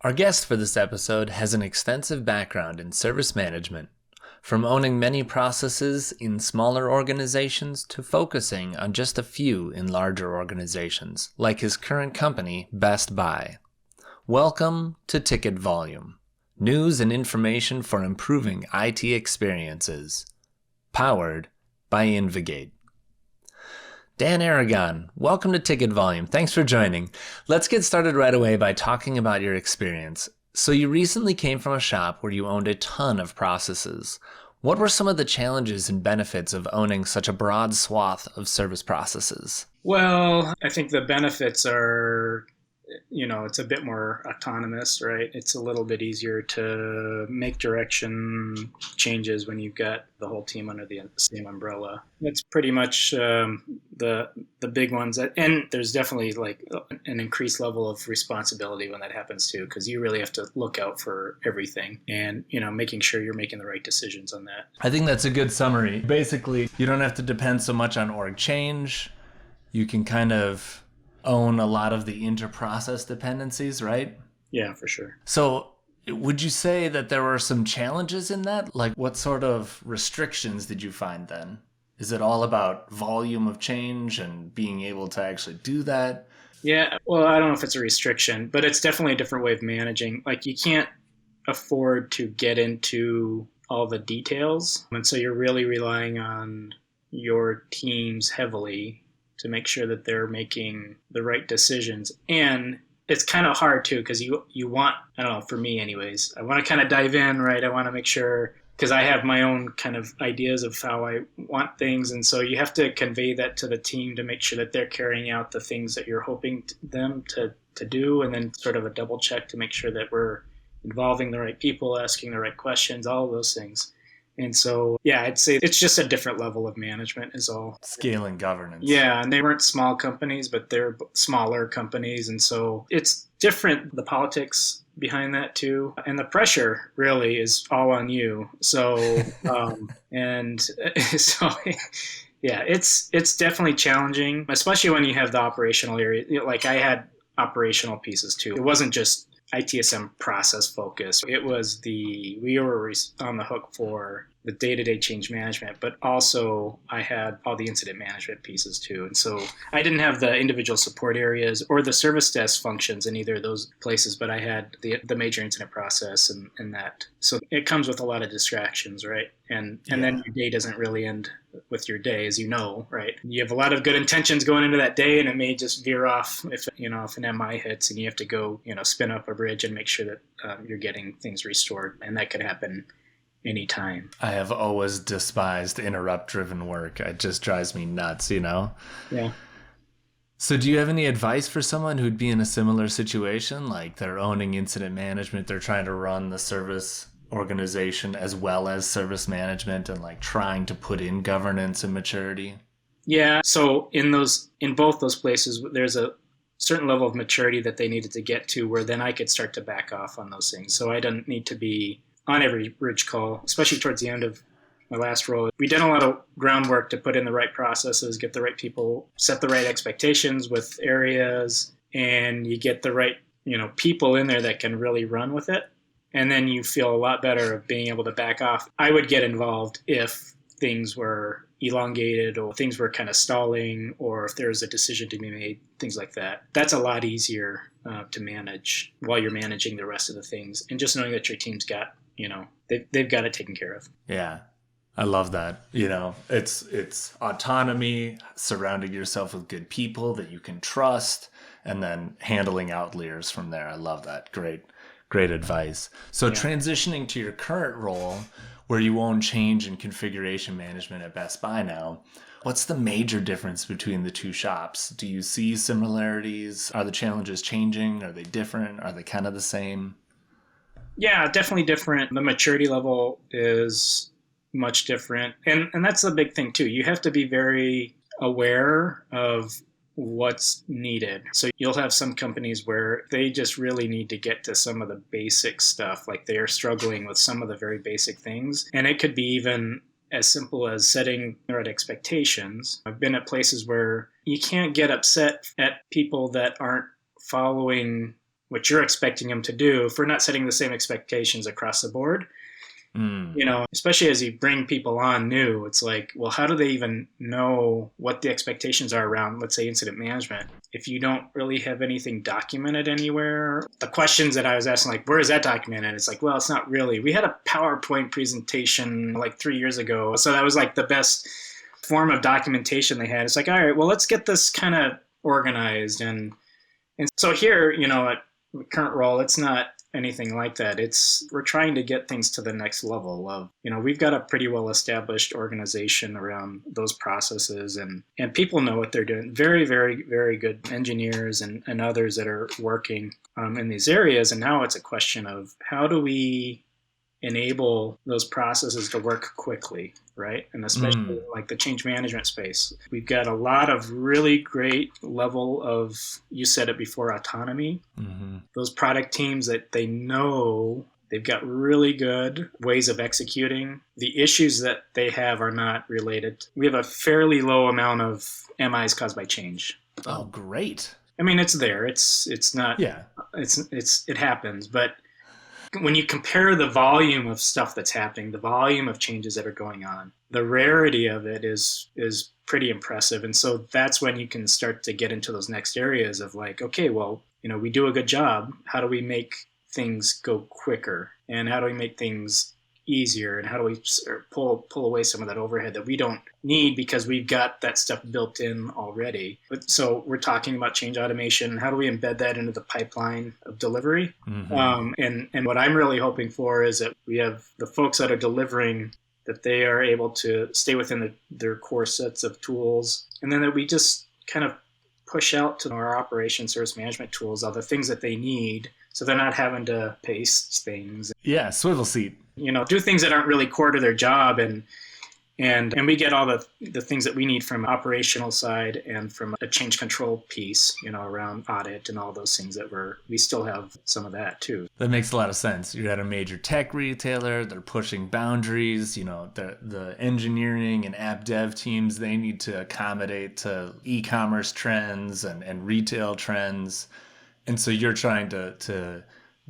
Our guest for this episode has an extensive background in service management, from owning many processes in smaller organizations to focusing on just a few in larger organizations, like his current company, Best Buy. Welcome to Ticket Volume, news and information for improving IT experiences. Powered by InvGate. Dan Aragon, welcome to Ticket Volume. Thanks for joining. Let's get started right away by talking about your experience. So you recently came from a shop where you owned a ton of processes. What were some of the challenges and benefits of owning such a broad swath of service processes? Well, I think the benefits are, it's a bit more autonomous, right? It's a little bit easier to make direction changes when you've got the whole team under the same umbrella. That's pretty much the big ones. And there's definitely like an increased level of responsibility when that happens too, because you really have to look out for everything and, making sure you're making the right decisions on that. I think that's a good summary. Basically, you don't have to depend so much on org change. You can kind of own a lot of the inter-process dependencies, right? Yeah, for sure. So would you say that there were some challenges in that? Like what sort of restrictions did you find then? Is it all about volume of change and being able to actually do that? Yeah, well, I don't know if it's a restriction, but it's definitely a different way of managing. Like you can't afford to get into all the details. And so you're really relying on your teams heavily to make sure that they're making the right decisions. And it's kind of hard too, because you want, I don't know, for me anyways, I want to kind of dive in, right? I want to make sure, because I have my own kind of ideas of how I want things. And so you have to convey that to the team to make sure that they're carrying out the things that you're hoping them to do. And then sort of a double check to make sure that we're involving the right people, asking the right questions, all of those things. And so, yeah, I'd say it's just a different level of management is all. Scale and governance. Yeah, and they weren't small companies, but they're smaller companies. And so it's different, the politics behind that too. And the pressure really is all on you. So, and so, yeah, it's definitely challenging, especially when you have the operational area. Like I had operational pieces too. It wasn't just ITSM process focus. We were on the hook for the day-to-day change management, but also I had all the incident management pieces too. And so I didn't have the individual support areas or the service desk functions in either of those places, but I had the major incident process and that. So it comes with a lot of distractions, right? And then your day doesn't really end with your day, as you know, right? You have a lot of good intentions going into that day, and it may just veer off if an MI hits, and you have to go, spin up a bridge and make sure that you're getting things restored, and that could happen anytime. I have always despised interrupt-driven work. It just drives me nuts, Yeah. So do you have any advice for someone who'd be in a similar situation? Like they're owning incident management, they're trying to run the service organization as well as service management and like trying to put in governance and maturity? Yeah. So in both those places, there's a certain level of maturity that they needed to get to where then I could start to back off on those things. So I didn't need to be on every bridge call, especially towards the end of my last role. We did a lot of groundwork to put in the right processes, get the right people, set the right expectations with areas, and you get the right, people in there that can really run with it. And then you feel a lot better of being able to back off. I would get involved if things were elongated or things were kind of stalling or if there was a decision to be made, things like that. That's a lot easier to manage while you're managing the rest of the things. And just knowing that your team's got, they've got it taken care of. Yeah. I love that. It's autonomy, surrounding yourself with good people that you can trust, and then handling outliers from there. I love that. Great advice. So transitioning to your current role where you own change and configuration management at Best Buy now, what's the major difference between the two shops? Do you see similarities? Are the challenges changing? Are they different? Are they kind of the same? Yeah, definitely different. The maturity level is much different. And that's the big thing too. You have to be very aware of what's needed. So you'll have some companies where they just really need to get to some of the basic stuff, like they are struggling with some of the very basic things. And it could be even as simple as setting the right expectations. I've been at places where you can't get upset at people that aren't following what you're expecting them to do, if we're not setting the same expectations across the board, especially as you bring people on new, it's like, well, how do they even know what the expectations are around, let's say, incident management? If you don't really have anything documented anywhere, the questions that I was asking, like, where is that documented? It's like, well, it's not really. We had a PowerPoint presentation like 3 years ago. So that was like the best form of documentation they had. It's like, all right, well, let's get this kind of organized. And so here, at current role, it's not anything like that. We're trying to get things to the next level of, we've got a pretty well established organization around those processes, and people know what they're doing. Very, very, very good engineers and others that are working in these areas. And now it's a question of how do we enable those processes to work quickly, right? And especially like the change management space. We've got a lot of really great level of, you said it before, autonomy. Those product teams that they know they've got really good ways of executing. The issues that they have are not related. We have a fairly low amount of MIs caused by change. Oh, great. I mean, it's there. It's not, it happens, but when you compare the volume of stuff that's happening, the volume of changes that are going on, the rarity of it is pretty impressive. And so that's when you can start to get into those next areas of like, okay, well, we do a good job. How do we make things go quicker? And how do we make things easier? And how do we pull away some of that overhead that we don't need because we've got that stuff built in already? But so we're talking about change automation. How do we embed that into the pipeline of delivery? And what I'm really hoping for is that we have the folks that are delivering, that they are able to stay within their core sets of tools, and then that we just kind of push out to our operation service management tools all the things that they need, so they're not having to paste things. Yeah, swivel seat. Do things that aren't really core to their job, and we get all the things that we need from operational side and from a change control piece, around audit and all those things that we still have some of that too. That makes a lot of sense. You're at a major tech retailer, they're pushing boundaries, the engineering and app dev teams, they need to accommodate to e-commerce trends and retail trends. And so you're trying to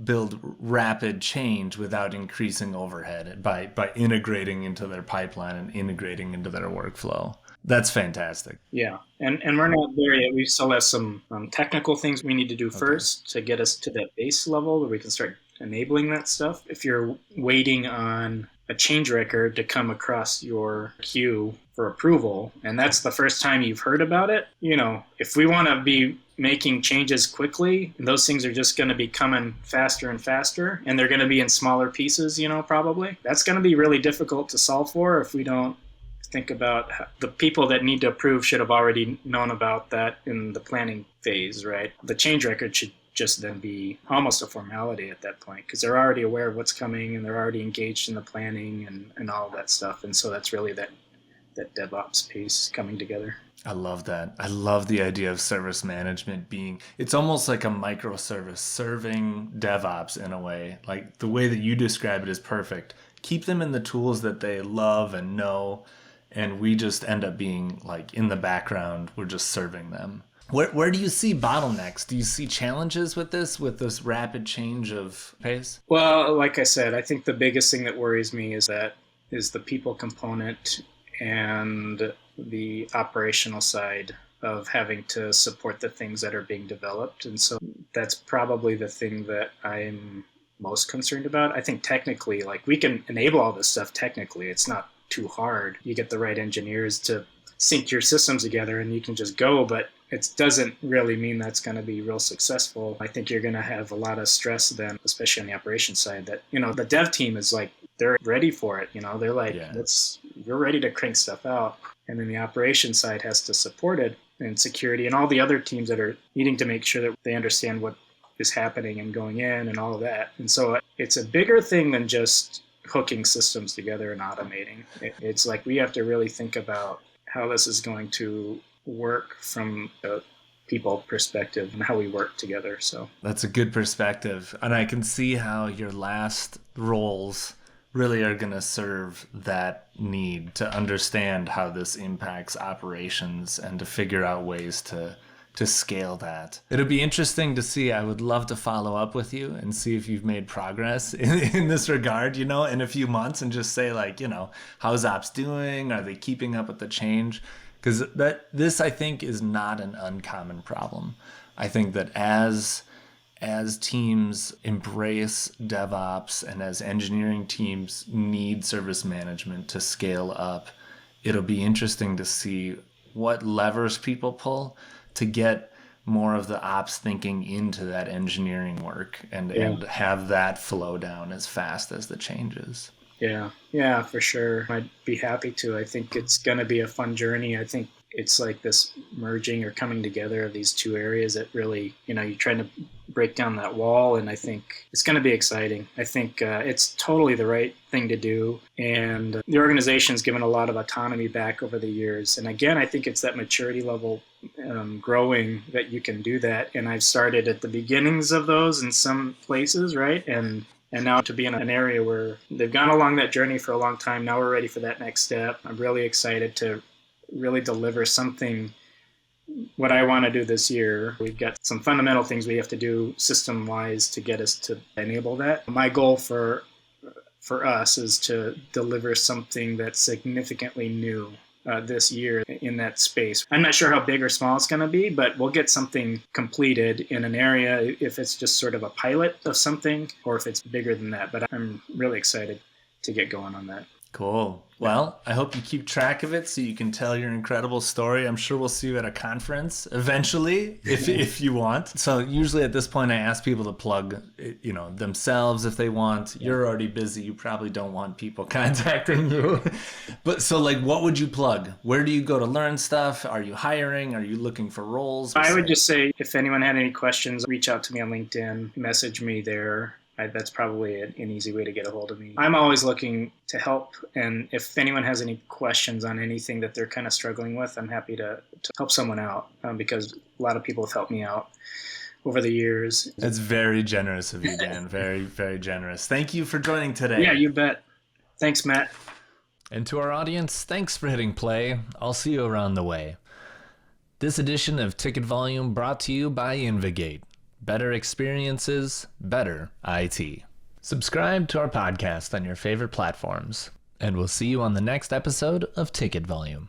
build rapid change without increasing overhead by integrating into their pipeline and integrating into their workflow. That's fantastic. Yeah. And we're not there yet. We still have some technical things we need to do first to get us to that base level where we can start enabling that stuff. If you're waiting on a change record to come across your queue for approval, and that's the first time you've heard about it, if we want to be making changes quickly, and those things are just going to be coming faster and faster, and they're going to be in smaller pieces, probably. That's going to be really difficult to solve for if we don't think about the people that need to approve should have already known about that in the planning phase, right? The change record should just then be almost a formality at that point because they're already aware of what's coming and they're already engaged in the planning and all of that stuff. And so that's really that DevOps piece coming together. I love that. I love the idea of service management it's almost like a microservice serving DevOps in a way. Like the way that you describe it is perfect. Keep them in the tools that they love and know, and we just end up being like in the background. We're just serving them. Where do you see bottlenecks? Do you see challenges with this rapid change of pace? Well, like I said, I think the biggest thing that worries me is the people component and the operational side of having to support the things that are being developed. And so that's probably the thing that I'm most concerned about. I think technically, like we can enable all this stuff technically. It's not too hard. You get the right engineers to sync your systems together and you can just go, but it doesn't really mean that's going to be real successful. I think you're going to have a lot of stress then, especially on the operations side, that, the dev team is like, they're ready for it. They're like, we're ready to crank stuff out. And then the operations side has to support it, and security and all the other teams that are needing to make sure that they understand what is happening and going in and all of that. And so it's a bigger thing than just hooking systems together and automating. It's like we have to really think about how this is going to work from a people perspective and how we work together. So that's a good perspective. And I can see how your last roles really are going to serve that need to understand how this impacts operations and to figure out ways to to scale that. It'll be interesting to see. I would love to follow up with you and see if you've made progress in this regard, in a few months, and just say like, how's ops doing? Are they keeping up with the change? Because this, I think, is not an uncommon problem. I think that as teams embrace DevOps and as engineering teams need service management to scale up, it'll be interesting to see what levers people pull to get more of the ops thinking into that engineering work and have that flow down as fast as the changes. Yeah, for sure. I'd be happy to. I think it's going to be a fun journey. I think it's like this merging or coming together of these two areas that really, you're trying to break down that wall, and I think it's going to be exciting. I think it's totally the right thing to do, and the organization's given a lot of autonomy back over the years. And again, I think it's that maturity level growing that you can do that, and I've started at the beginnings of those in some places, right? And now to be in an area where they've gone along that journey for a long time, now we're ready for that next step. I'm really excited to really deliver something, what I want to do this year. We've got some fundamental things we have to do system-wise to get us to enable that. My goal for us is to deliver something that's significantly new this year in that space. I'm not sure how big or small it's going to be, but we'll get something completed in an area, if it's just sort of a pilot of something or if it's bigger than that. But I'm really excited to get going on that. Cool. Well, I hope you keep track of it so you can tell your incredible story. I'm sure we'll see you at a conference eventually if you want. So usually at this point I ask people to plug, themselves if they want. You're already busy. You probably don't want people contacting you. But so what would you plug? Where do you go to learn stuff? Are you hiring? Are you looking for roles? I would just say if anyone had any questions, reach out to me on LinkedIn, message me there. That's probably an easy way to get a hold of me. I'm always looking to help, and if anyone has any questions on anything that they're kind of struggling with, I'm happy to help someone out because a lot of people have helped me out over the years. That's very generous of you, Dan. Very, very generous. Thank you for joining today. Yeah, you bet. Thanks, Matt. And to our audience, thanks for hitting play. I'll see you around the way. This edition of Ticket Volume brought to you by InvGate. Better experiences, better IT. Subscribe to our podcast on your favorite platforms, and we'll see you on the next episode of Ticket Volume.